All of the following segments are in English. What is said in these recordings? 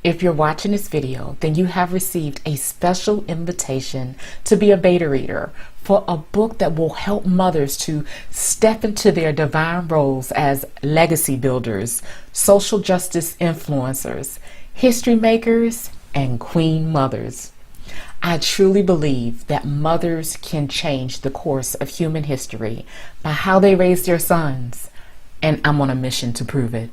If you're watching this video, then you have received a special invitation to be a beta reader for a book that will help mothers to step into their divine roles as legacy builders, social justice influencers, history makers, and queen mothers. I truly believe that mothers can change the course of human history by how they raise their sons, and I'm on a mission to prove it.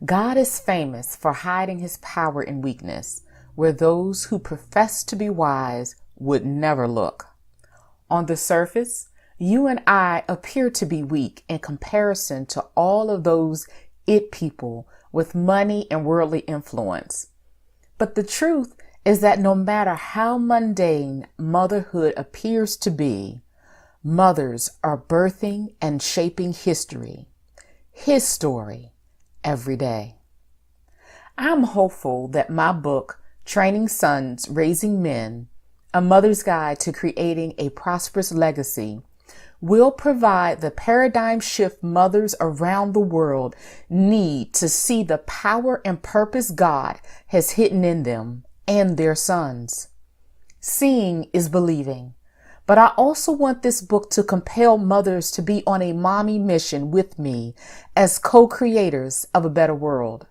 God is famous for hiding his power in weakness, where those who profess to be wise would never look. On the surface, you and I appear to be weak in comparison to all of those it people with money and worldly influence. But the truth is that no matter how mundane motherhood appears to be, mothers are birthing and shaping history, his story, every day. I'm hopeful that my book, Training Sons, Raising Men, A Mother's Guide to Creating a Prosperous Legacy, will provide the paradigm shift mothers around the world need to see the power and purpose God has hidden in them and their sons. Seeing is believing. But I also want this book to compel mothers to be on a mommy mission with me as co-creators of a better world.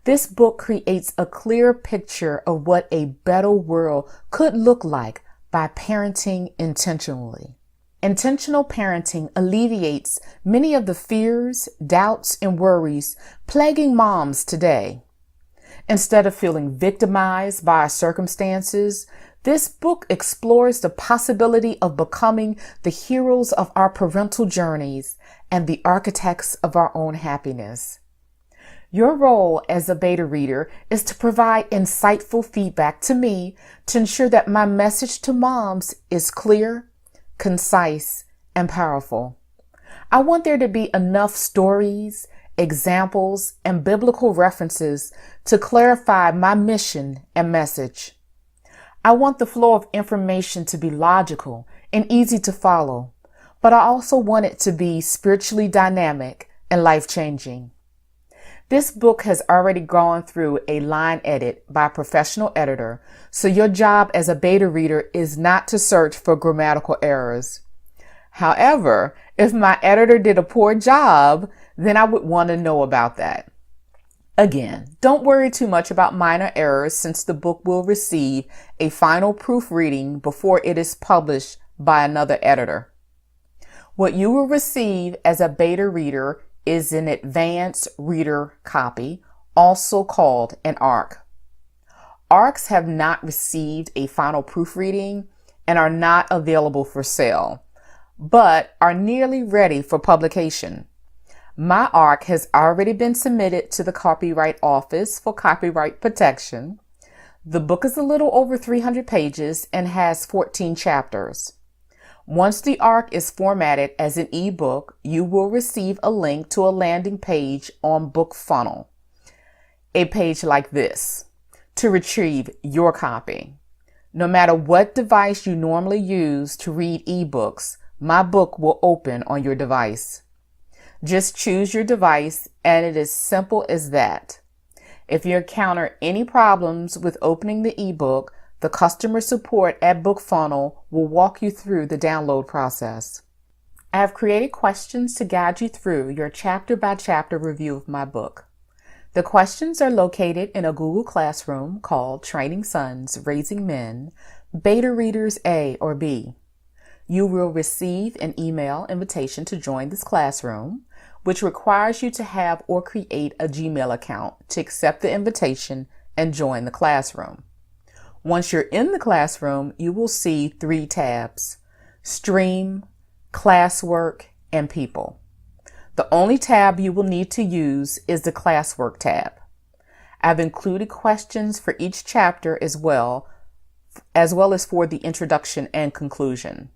This book creates a clear picture of what a better world could look like by parenting intentionally. Intentional parenting alleviates many of the fears, doubts, and worries plaguing moms today. Instead of feeling victimized by our circumstances, this book explores the possibility of becoming the heroes of our parental journeys and the architects of our own happiness. Your role as a beta reader is to provide insightful feedback to me to ensure that my message to moms is clear, concise, and powerful. I want there to be enough stories, examples, and biblical references to clarify my mission and message. I want the flow of information to be logical and easy to follow, but I also want it to be spiritually dynamic and life-changing. This book has already gone through a line edit by a professional editor, so your job as a beta reader is not to search for grammatical errors. However, if my editor did a poor job, then I would want to know about that. Again, don't worry too much about minor errors since the book will receive a final proofreading before it is published by another editor. What you will receive as a beta reader is an advanced reader copy, also called an ARC. ARCs have not received a final proofreading and are not available for sale, but are nearly ready for publication. My ARC has already been submitted to the Copyright Office for copyright protection. The book is a little over 300 pages and has 14 chapters. Once the ARC is formatted as an ebook, you will receive a link to a landing page on BookFunnel, a page like this, to retrieve your copy. No matter what device you normally use to read ebooks, my book will open on your device. Just choose your device, and it is simple as that. If you encounter any problems with opening the ebook, the customer support at BookFunnel will walk you through the download process. I have created questions to guide you through your chapter-by-chapter review of my book. The questions are located in a Google Classroom called Training Sons, Raising Men, Beta Readers A or B. You will receive an email invitation to join this classroom, which requires you to have or create a Gmail account to accept the invitation and join the classroom. Once you're in the classroom, you will see 3 tabs: Stream, Classwork, and People. The only tab you will need to use is the Classwork tab. I've included questions for each chapter as well as for the introduction and conclusion.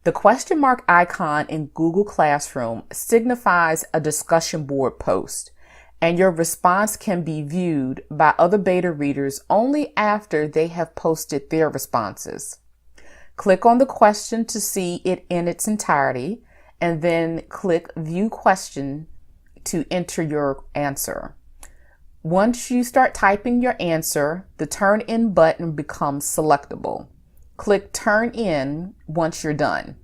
The question mark icon in Google Classroom signifies a discussion board post, and your response can be viewed by other beta readers only after they have posted their responses. Click on the question to see it in its entirety, and then click View Question to enter your answer. Once you start typing your answer, the Turn In button becomes selectable. Click Turn In once you're done.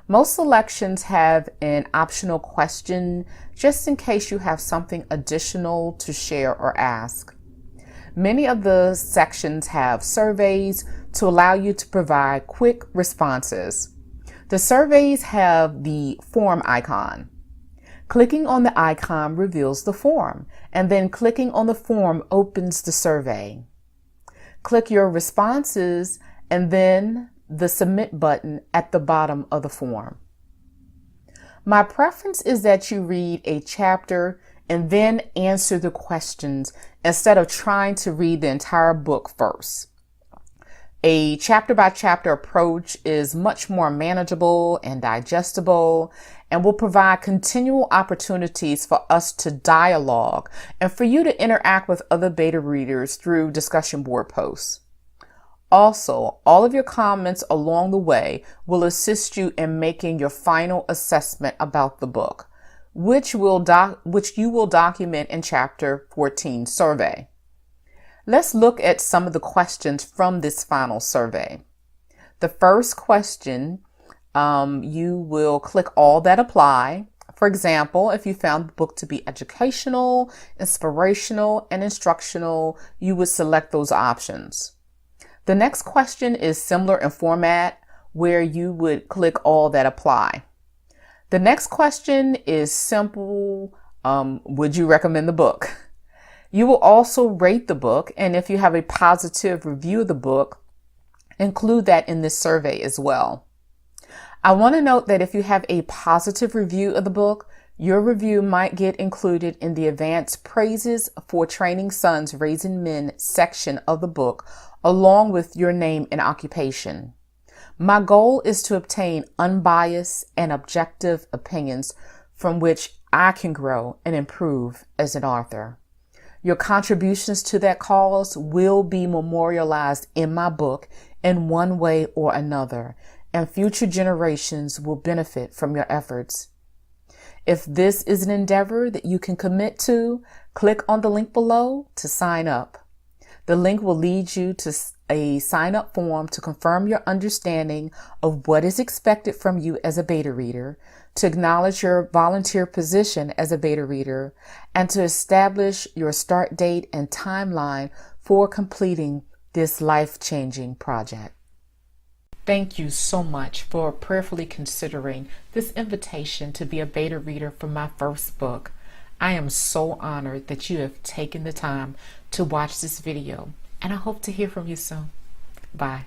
Most selections have an optional question just in case you have something additional to share or ask. Many of the sections have surveys to allow you to provide quick responses. The surveys have the form icon. Clicking on the icon reveals the form, and then clicking on the form opens the survey. Click your responses and then the Submit button at the bottom of the form. My preference is that you read a chapter and then answer the questions instead of trying to read the entire book first. A chapter by chapter approach is much more manageable and digestible and will provide continual opportunities for us to dialogue and for you to interact with other beta readers through discussion board posts. Also, all of your comments along the way will assist you in making your final assessment about the book, which you will document in Chapter 14 survey. Let's look at some of the questions from this final survey. The first question, you will click all that apply. For example, if you found the book to be educational, inspirational, and instructional, you would select those options. The next question is similar in format, where you would click all that apply. The next question is simple, would you recommend the book? You will also rate the book, and if you have a positive review of the book, include that in this survey as well. I want to note that if you have a positive review of the book, your review might get included in the Advanced Praises for Training Sons Raising Men section of the book, along with your name and occupation. My goal is to obtain unbiased and objective opinions from which I can grow and improve as an author. Your contributions to that cause will be memorialized in my book in one way or another, and future generations will benefit from your efforts. If this is an endeavor that you can commit to, click on the link below to sign up. The link will lead you to a sign-up form to confirm your understanding of what is expected from you as a beta reader, to acknowledge your volunteer position as a beta reader, and to establish your start date and timeline for completing this life-changing project. Thank you so much for prayerfully considering this invitation to be a beta reader for my first book. I am so honored that you have taken the time to watch this video, and I hope to hear from you soon. Bye.